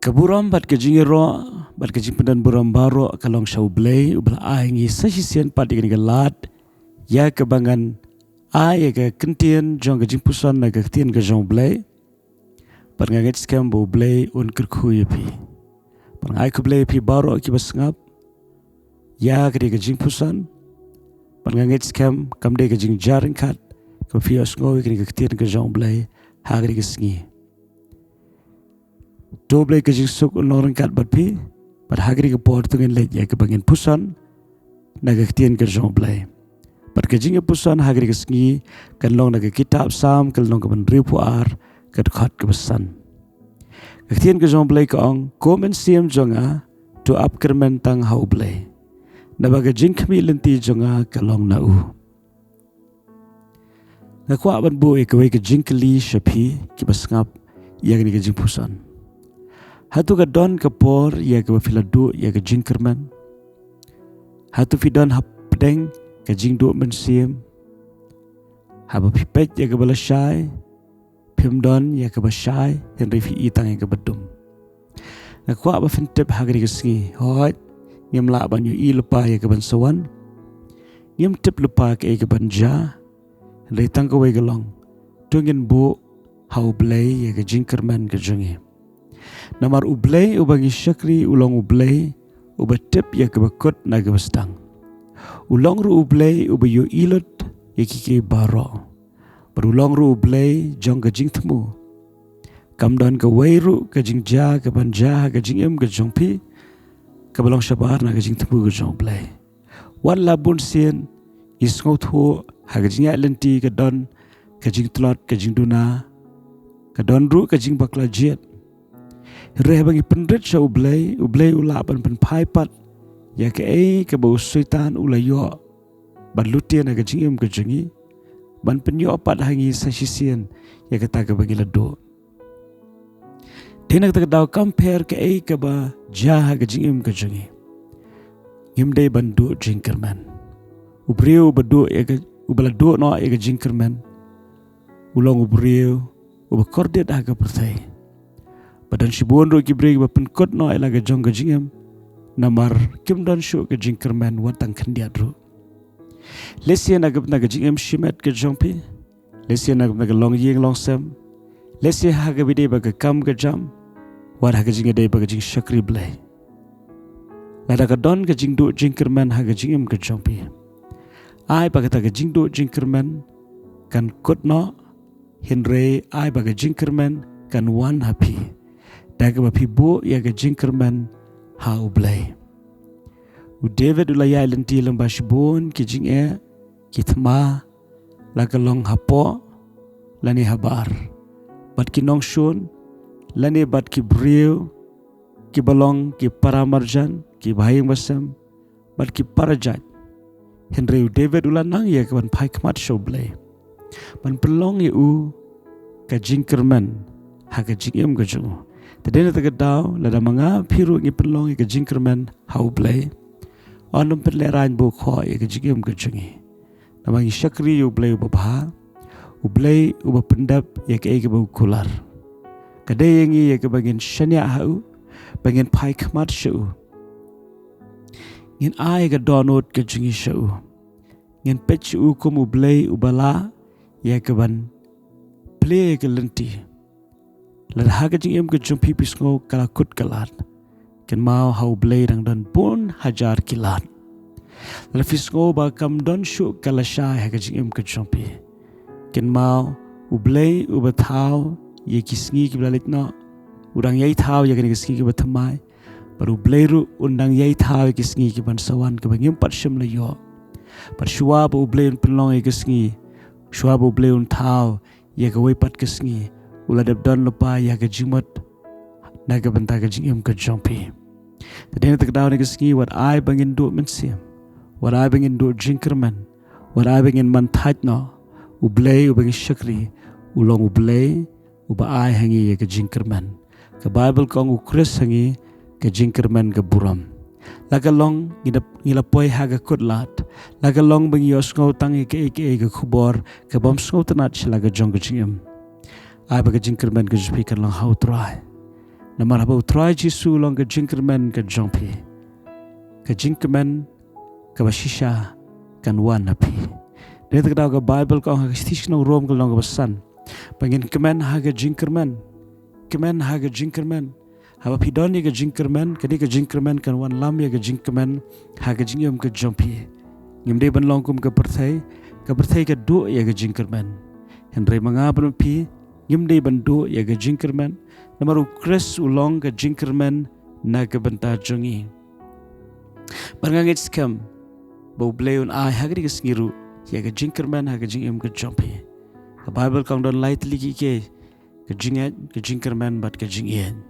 Kaburam bat kajingiro bat kajimpedan buram baro kalong shau blay ubla aingi sasisian pat ikan galat ya kebangan ai ke kentian jong Jingpuson na ketian ke jong blay pat ngaget skam bo blay un kerkuy pi pat ngai ku blay pi baro ki basngap ya ke Jingpuson pat ngaget skam kam de ke jing jaring kat ko fios ngoi ke ketian ke jong blay ha ke sngi Doble ke jing suk unoran kat bat pi pat hagri ke por tungin let ya ke bangin pusan na ke tien ke jong blai pat ke jing pusan hagri ke sngi kan long na ke kitab sam kan long ke ban ripu ar ke khat ke besan ke tien ke jong blai ke ong komen siam jonga to up kyrmen tang hau blai na ba ke jing khmi lenti jonga ke long na u na kwa ban bu e ke jing kli shapi ki basngap ya ke jing pusan Hatu ka don ka por ya ka filadu ya ka jing kyrmen. Hatu fi don hap pedeng ka jing du men siem. Haba pipet ya ka bala syai. Pim don ya ka basyai Henry fi itang ya ka bedum. Na kwa ba fintip hagri ka sngi. Hoi ngem la ban yu I lupa ya ka ban sawan. Ngem tip lupa ka ya ka ban ja. Henry tang ka wai galong. Tungin bu hau blay ya ka jing kyrmen ka jungi. Namar ublay ubangi syakri ulong ublay ubatip ya kebakut na kebastang. Ulong ru ublay ubayu ilot ya kiki baro. Berulong ru ublay jong kajing temu. Kamdan ke wairu kajing ja kabanja kajing em kajong pi kabalong syabar na kajing temu kajong ublay. Wan labun sien isngot hu hagajing ya lenti kadon kajing telot kajing duna kadon ru kajing bakla jet. Reh bagi penrit sa ublay ulaban pen paipat ya ke bau suitan ulayo ban lutian aga jingim ke jingi ban penyo pat hangi sa sisian ya ke taga bagi ledo tenak tak daw compare ke ba jah aga jingim ke jingi ngimdai ban du jing kyrmen ubriu badu ya ke ubalado no ya ke jing kyrmen ulong ubriu ubakordet aga pertai Badan sibuan ro ki breg ba penkot no ela ga jong ga jingem namar kim dan shu ga jing kyrmen watang khandiat ro lesia na ga jingem shimet ga jong pi lesia na ga long yeng long sam lesia ha ga bide ba ga kam ga jam war ha ga jing de ba ga jing shakri blai la da ga don ga jing do jing kyrmen ha ga jingem ga jong pi ai ba ga ta ga jing do jing kyrmen kan kot no hinre ai ba ga jing kyrmen kan wan happy daga ba pibo ya ga jing kyrmen ha ublay u David ulaya lenti lamba shibon ki jing ki thma la ka long hapo lani habar bat ki nong shun lani bat ki brio ki balong ki paramarjan ki bhaying basam bat ki parajat Henry u David ulanang ya ka ban phai khmat show blay ban pelong ya u ka jing kyrmen ha ka jing em ga jung Tadena tagadaw lada mga piru ngi penlong i ka jing kyrmen hau blay onum penlerain bu kho i ka jingim ka jungi namang syakri u blay ubabha u blay ubapendap ya ka ega bu kular kadai yangi ya ka bangin syanya hau bangin pai khmat shu ngin ai ka donut ka jungi shu ngin pech u kum u blay ubala ya ka ban play ka lenti Lad haga jing em ke jong pipis ngo kalakut kalat. Ken mau hau blay rang dan pun hajar kilat. Lad fis ngo ba kam don shu kalashay haga jing em ke jong pi. Ken mau u blay u bathaw ye kisngi ki blalit no. Urang yai thaw ye kisngi ki bathamay. Baru blay ru undang yai thaw ye kisngi ki bansawan ke bangim pat shim la yo. Par shua ba u blay un penlong ye kisngi. Shua ba u blay un thaw ye ka way pat kisngi. Uladap don lupa ya ke jingmat na ke benta ke jingim ke jongpi. Tadena tak daw ni kisngi wat ai bangin do mensim. Wat ai bangin do jing kyrmen. Wat ai bangin man thaj no. Ublay ubangin syakri. Ulong ublay uba ai hangi ya ke jing kyrmen. Ke Bible kong ukris hangi ke jing kyrmen ke buram. Lagalong ngilapoy haga kutlat. Lagalong bangi yos ngau tangi ke kubor ke bom ngau tanat sila ke jong ke jingim. Ai baga jing kyrmen ke jupi kan lang hau trai Namar haba U Trai Jisu long ke jingkermen ke jongpi. Ke jingkermen ke basisha kan wan api. Dia terkadang ke Bible kau hak stis nong Rom ke long ke besan. Pengen kemen haga jingkermen. Kemen haga jingkermen. Haba pidon ke jingkermen, kini ke jingkermen kan wan lam ya ke jingkermen haga jingyum ke jongpi. Ngimde ban long kum ke perthai ke do ya ke jingkermen. Henry mangabun pi ngimde ban do ya ke jingkermen. Namaru kres ulong ke jingkermen na ke benta jongi. Barangit skam bau bleun ai hagri ke sengiru ya ke jingkermen haga jingyum ke jongpi. The Bible kang don light liki ke jinget ke jingkermen bat ke jingien.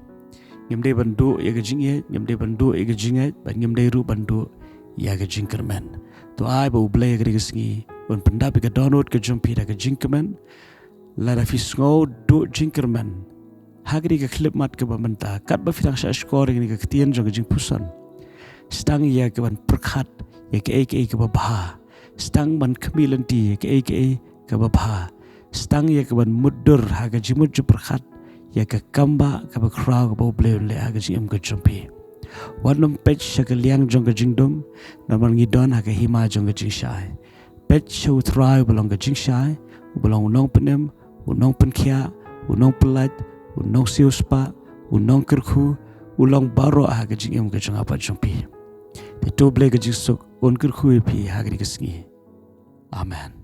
Ngimde bandu ya ke jinget, ngimde bandu ya ke jinget, bat ngimde ru bandu ya ke jingkermen. To ai bau blay ke sengi, un pendap ke download ke jompi da ke jingkermen. Lara fisngo do jingkermen. Hagri ke klip mat ke bamenta, kat ba fitang sya skor ni ke ketien jong ke Jingpuson. Stang ya ke ban perkhat ya ke ke babha. Stang ban kemilanti ya ke babha. Stang ya ke ban mudur haga jimut ju perkhat ya ke kamba ke ba kraw ke bau bleun le haga jim ke jompi. Wanam pech sya ke liang jong ke jingdom naman ngidon haga hima jong ke jingshai. Pech sya U Trai belong ke jingshai, belong unong penem, unong penkia, unong pelat, unong siuspa, unong kerku, ulong baro haga jingim ke jong apa jompi. Itu blay ke jingsuk un kerku pi haga di kesengi. Amen.